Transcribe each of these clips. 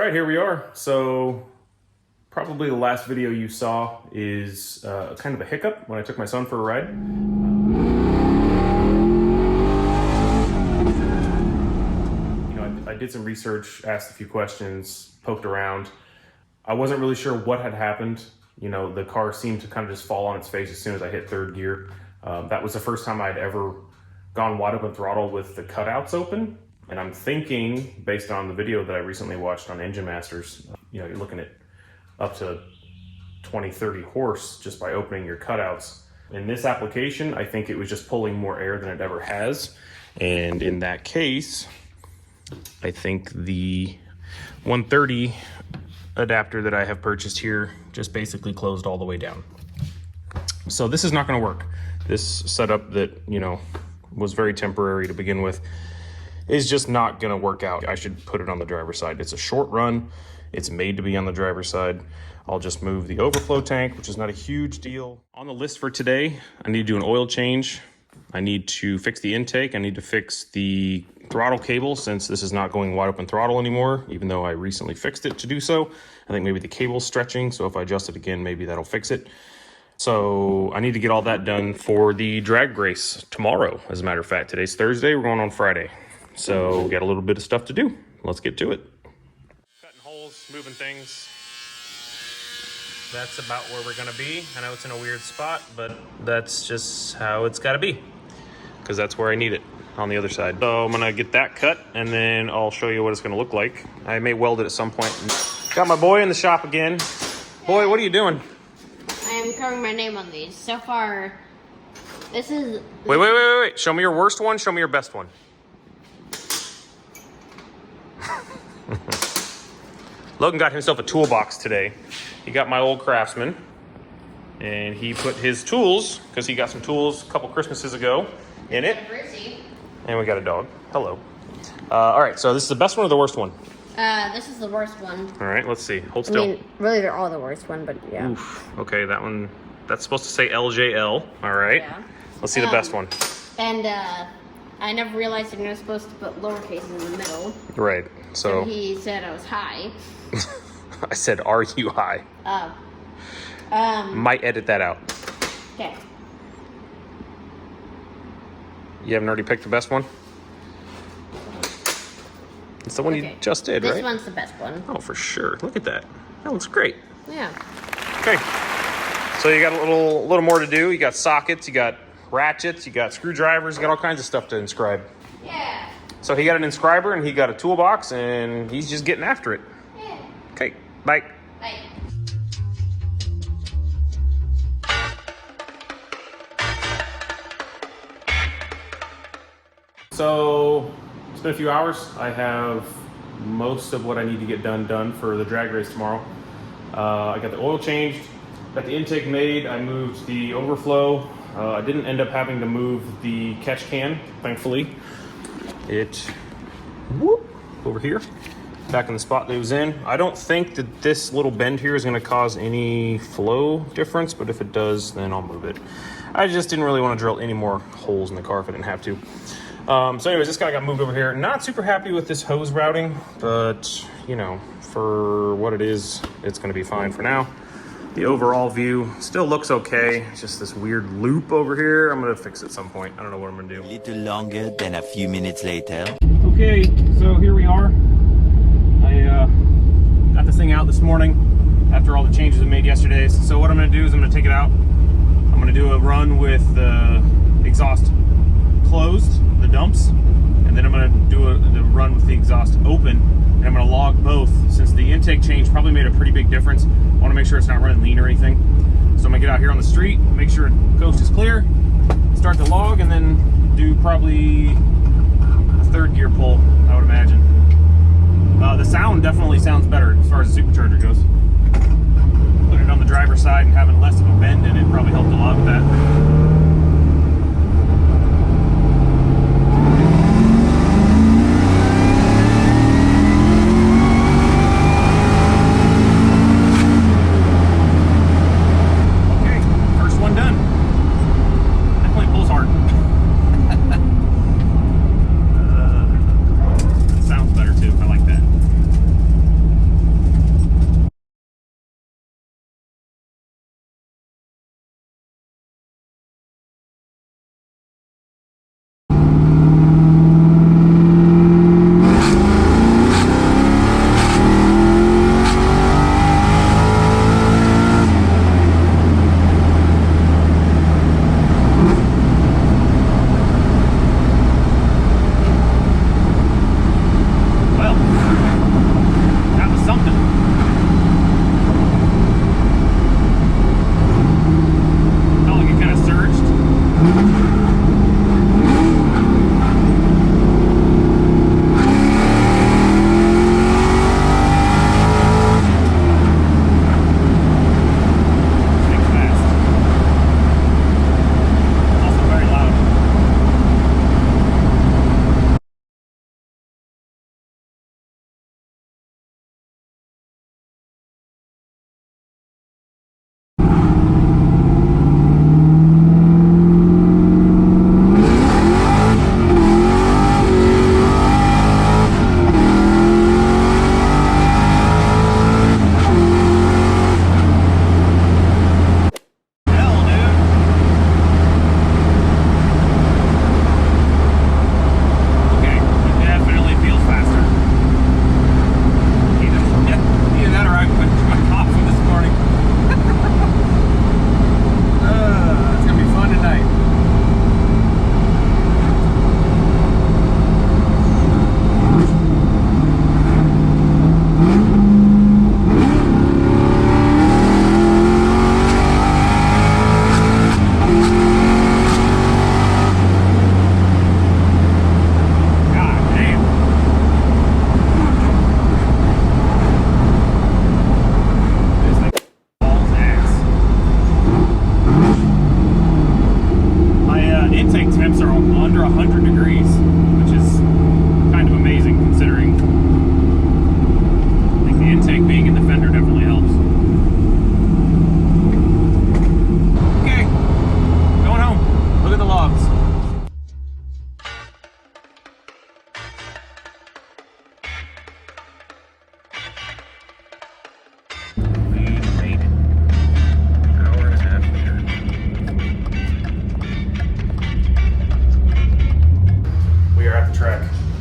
right, here we are. So probably the last video you saw is kind of a hiccup when I took my son for a ride. I did some research, asked a few questions, poked around. I wasn't really sure what had happened. You know, the car seemed to kind of just fall on its face as soon as I hit third gear. That was the first time I'd ever gone wide open throttle with the cutouts open. And I'm thinking, based on the video that I recently watched on Engine Masters, you know, you're looking at up to 20, 30 horse just by opening your cutouts. In this application, I think it was just pulling more air than it ever has. And in that case, I think the 130 adapter that I have purchased here just basically closed all the way down. So this is not going to work. This setup that, you know, was very temporary to begin with is just not going to work out. I should put it on the driver's side. It's a short run. It's made to be on the driver's side. I'll just move the overflow tank, which is not a huge deal. On the list for today, I need to do an oil change. I need to fix the intake. I need to fix the throttle cable since this is not going wide open throttle anymore, even though I recently fixed it to do so. I think maybe the cable's stretching, so if I adjust it again, maybe that'll fix it. So I need to get all that done for the drag race tomorrow. As a matter of fact, today's Thursday, we're going on Friday. So we got a little bit of stuff to do. Let's get to it. Cutting holes, moving things. That's about where we're gonna be. I know it's in a weird spot, but that's just how it's gotta be, because that's where I need it, on the other side. So I'm gonna get that cut, and then I'll show you what it's gonna look like. I may weld it at some point. Got my boy in the shop again. Boy, what are you doing? I am covering my name on these. So far, this is... Wait. Show me your worst one, show me your best one. Logan got himself a toolbox today. He got my old Craftsman, and he put his tools, because he got some tools a couple Christmases ago, in it. And we got a dog. Hello. All right, so this is the best one or the worst one? This is the worst one. All right, let's see. Hold still. I mean, really, they're all the worst one, but yeah. Oof. Okay, that one, that's supposed to say LJL. All right. Yeah. Let's see the best one. And I never realized you're not supposed to put lowercase in the middle. Right. So he said I was high. I said, are you high? Might edit that out. Okay. You haven't already picked the best one? It's the one you just did, right? This one's the best one. Oh, for sure. Look at that. That looks great. Yeah. Okay. So you got a little more to do. You got sockets, you got ratchets, you got screwdrivers, you got all kinds of stuff to inscribe. Yeah. So he got an inscriber and he got a toolbox and he's just getting after it. Yeah. Okay, bye. Bye. So it's been a few hours. I have most of what I need to get done for the drag race tomorrow. I got the oil changed, got the intake made. I moved the overflow. I didn't end up having to move the catch can, thankfully. It, whoop, over here, back in the spot that it was in. I don't think that this little bend here is gonna cause any flow difference, but if it does, then I'll move it. I just didn't really want to drill any more holes in the car if I didn't have to. So anyways, this guy got moved over here. Not super happy with this hose routing, but you know, for what it is, it's gonna be fine for now. The overall view still looks okay. It's just this weird loop over here. I'm gonna fix it at some point. I don't know what I'm gonna do. A little longer than a few minutes later. Okay, so here we are. I got this thing out this morning after all the changes I made yesterday. So what I'm gonna do is I'm gonna take it out. I'm gonna do a run with the exhaust closed, the dumps, and then I'm gonna do the run with the exhaust open, and I'm gonna log both since the intake change probably made a pretty big difference. I wanna make sure it's not running lean or anything. So I'm gonna get out here on the street, make sure coast is clear, start the log, and then do probably a third gear pull, I would imagine. The sound definitely sounds better as far as the supercharger goes. Putting it on the driver's side and having less of a bend in it probably helped a lot with that.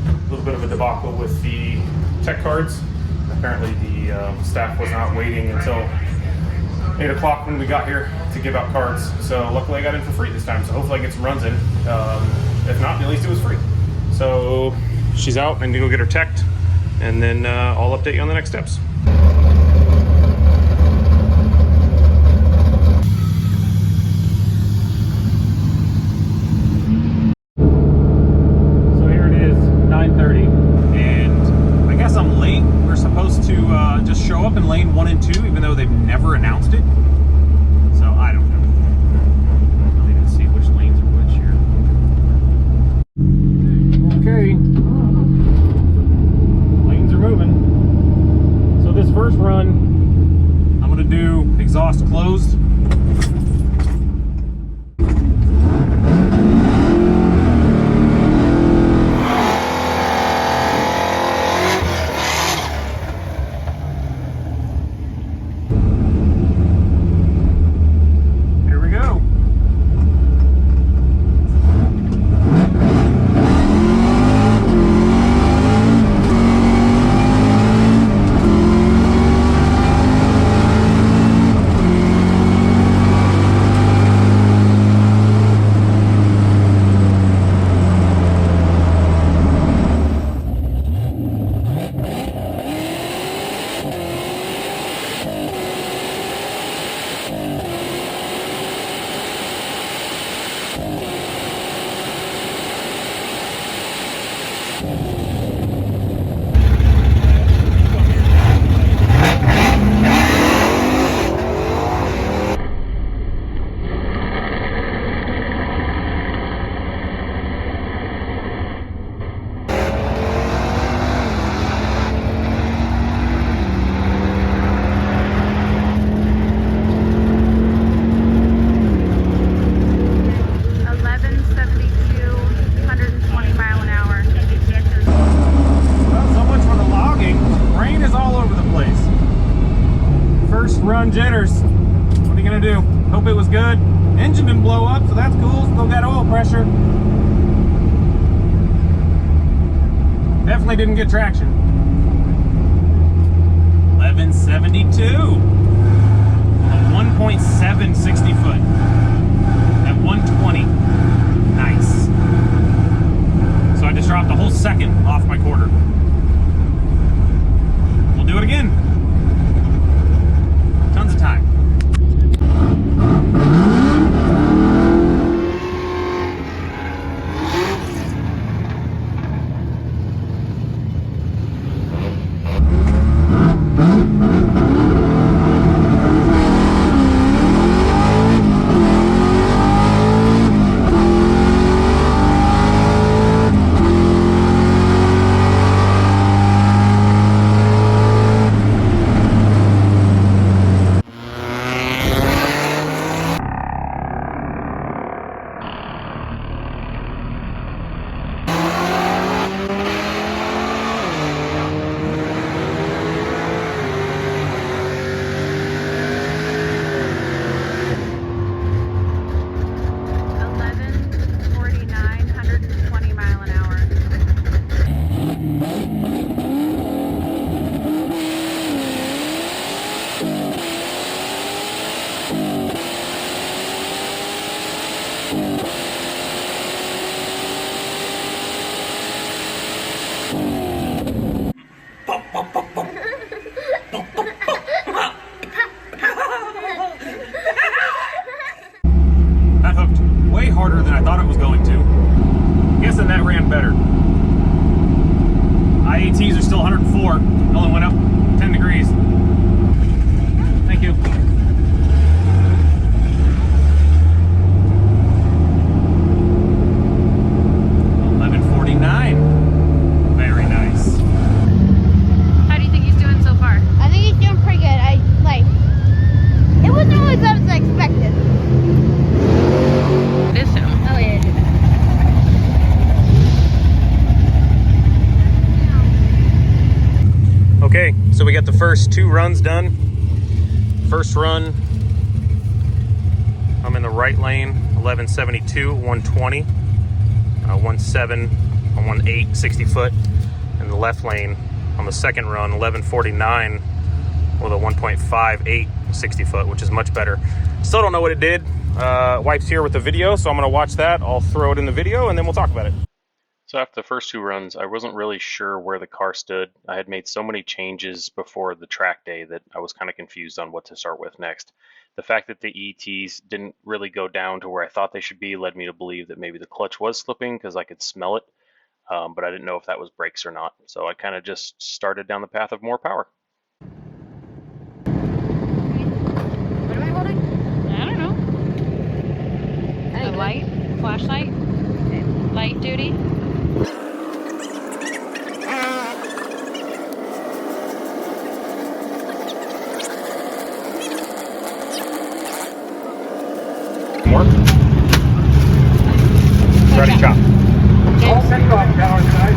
A little bit of a debacle with the tech cards. Apparently the staff was not waiting until 8 o'clock when we got here to give out cards. So luckily I got in for free this time. So hopefully I get some runs in. If not, at least it was free. So she's out. I need to go get her teched, and then I'll update you on the next steps. So here it is, 9:30, and I guess I'm late. We're supposed to just show up in lane 1 and 2, even though they've never announced it. So I don't know. I don't even see which lanes are which here. Okay. Lanes are moving. So this first run, I'm gonna do exhaust closed. Jitters. What are you gonna do? Hope it was good. Engine didn't blow up, so that's cool. Still got oil pressure. Definitely didn't get traction. 1172. A 1.7 60 foot at 120. Nice. So I just dropped a whole second off my quarter. We'll do it again. Tons of time. That hooked way harder than I thought it was going to. I'm guessing that ran better. IATs are still 104. It only went up 10 degrees. Thank you. Okay, so we got the first 2 runs done. First run, I'm in the right lane, 1172, 120, 17 on 1.8 60 foot, and the left lane on the second run 1149 with a 1.58 60 foot, which is much better. Still don't know what it did. Wife's here with the video, so I'm gonna watch that. I'll throw it in the video and then we'll talk about it. So after the first two runs, I wasn't really sure where the car stood. I had made so many changes before the track day that I was kind of confused on what to start with next. The fact that the ETs didn't really go down to where I thought they should be led me to believe that maybe the clutch was slipping because I could smell it, but I didn't know if that was brakes or not. So I kind of just started down the path of more power. What am I holding? I don't know. Hey, A light? Flashlight? Okay. Light duty? More? Ready, chop. All set off, power side.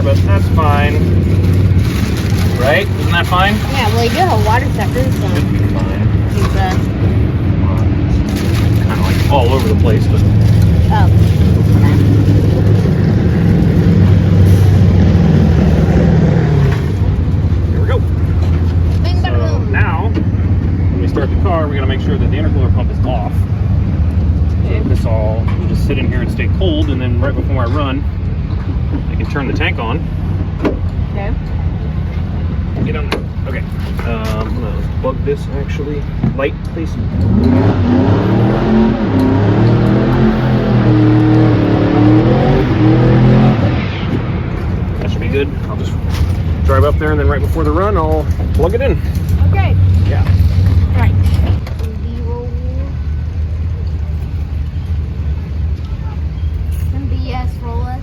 But that's fine, right? Isn't that fine? Yeah, well, you do have a water sucker, so Should be fine. it's Kind of like all over the place, but oh. here we go. Bing, bada, So boom. now, when we start the car, we gotta make sure that the intercooler pump is off. So this all will just sit in here and stay cold, and then right before I run, I can turn the tank on. Okay. Get on there. Okay. I'm gonna plug this actually. Light, please. That should be good. I'll just drive up there and then right before the run, I'll plug it in. Okay. Yeah. All right. Zero. Some BS rollers.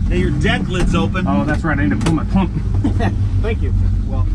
Hey, your deck lid's open. Oh, that's right. I need to pull my pump. Thank you. Well.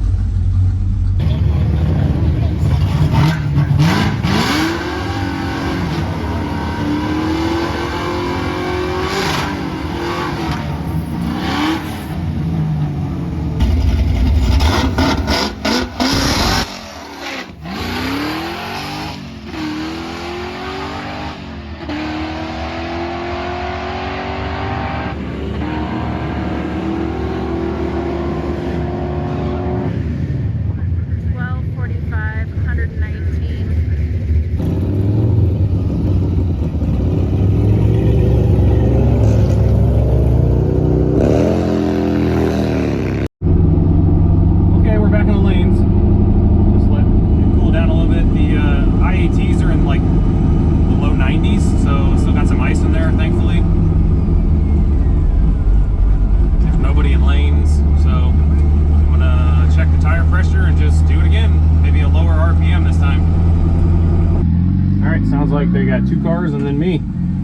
Sounds like they got two cars and then me,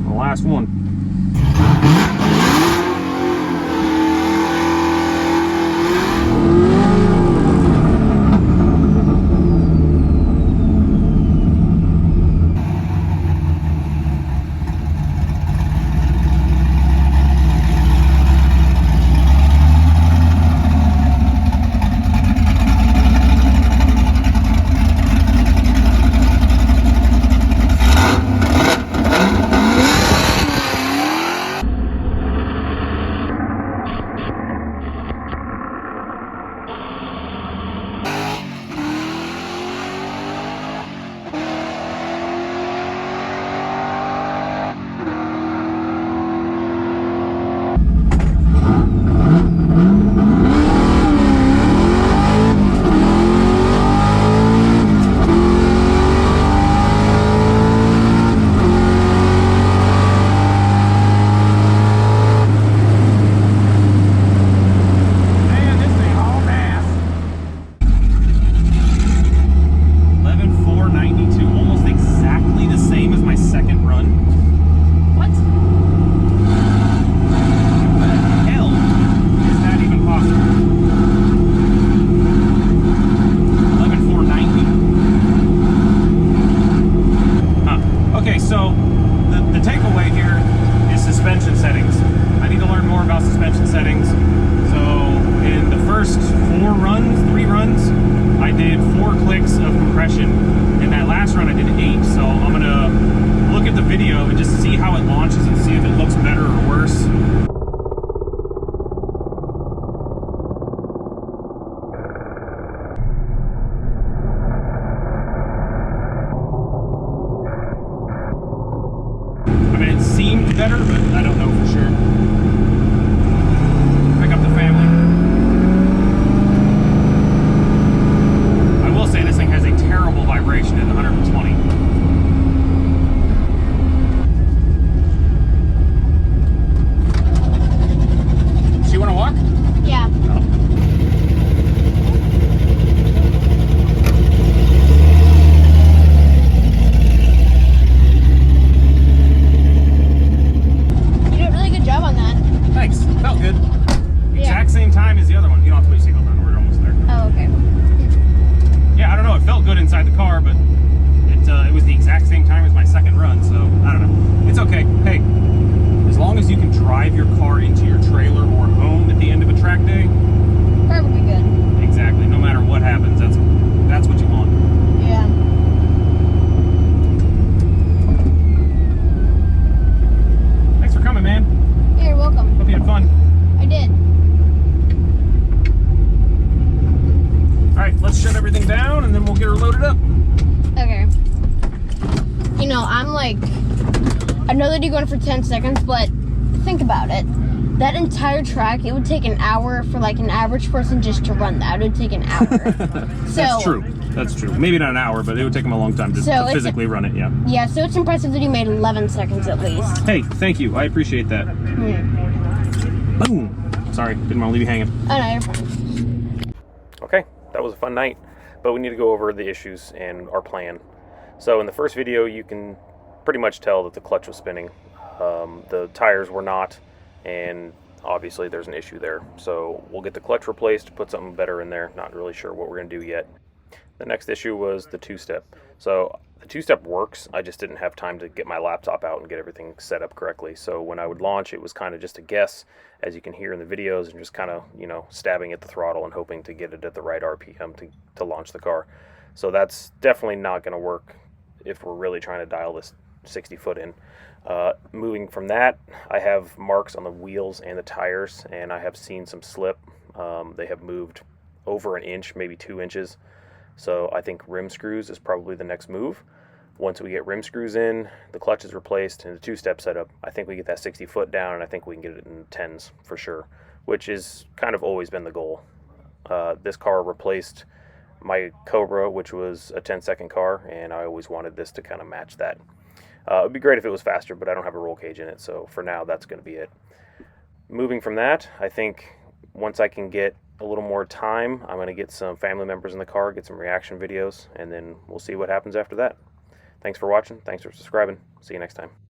the last one. better, but I don't know for sure. Pick up the family. I will say this thing has a terrible vibration at 120. So you want to walk? Yeah. You did a really good job on that. Thanks. Felt good. Yeah. Exact same time as the other one. You don't have to put your seatbelt on. We're almost there. Oh, okay. Yeah, I don't know. It felt good inside the car, but it was the exact same time as my second run, so I don't know. It's okay. Hey, as long as you can drive your car into your trailer or home at the end of a track day, Perfectly good. exactly. No matter what happens, that's what you want. Yeah. Thanks for coming, man. Yeah, you're welcome. Hope you had fun. I did. All right, let's shut everything down, and then we'll get her loaded up. Okay. You know, I know that you're going for 10 seconds, but think about it. That entire track, it would take an hour for like an average person just to run that. It would take an hour. That's true. That's true. Maybe not an hour, but it would take them a long time just to physically run it, yeah. Yeah, so it's impressive that you made 11 seconds at least. Hey, thank you. I appreciate that. Boom. Sorry, didn't want to leave you hanging. Oh, no, you're fine. Okay, that was a fun night, but we need to go over the issues and our plan. So in the first video, you can pretty much tell that the clutch was spinning. The tires were not, and obviously there's an issue there. So we'll get the clutch replaced, put something better in there. Not really sure what we're going to do yet. The next issue was the two-step. So the two-step works. I just didn't have time to get my laptop out and get everything set up correctly. So when I would launch, it was kind of just a guess, as you can hear in the videos, and just kind of, you know, stabbing at the throttle and hoping to get it at the right RPM to launch the car. So that's definitely not going to work if we're really trying to dial this 60 foot in. Moving from that, I have marks on the wheels and the tires, and I have seen some slip. They have moved over an inch, maybe 2 inches. So I think rim screws is probably the next move. Once we get rim screws in, the clutch is replaced, and the two-step setup, I think we get that 60 foot down, and I think we can get it in 10s for sure, which is kind of always been the goal. This car replaced my Cobra, which was a 10-second car, and I always wanted this to kind of match that. It would be great if it was faster, but I don't have a roll cage in it, so for now, that's going to be it. Moving from that, I think once I can get a little more time, I'm going to get some family members in the car, get some reaction videos, and then we'll see what happens after that. Thanks for watching. Thanks for subscribing. See you next time.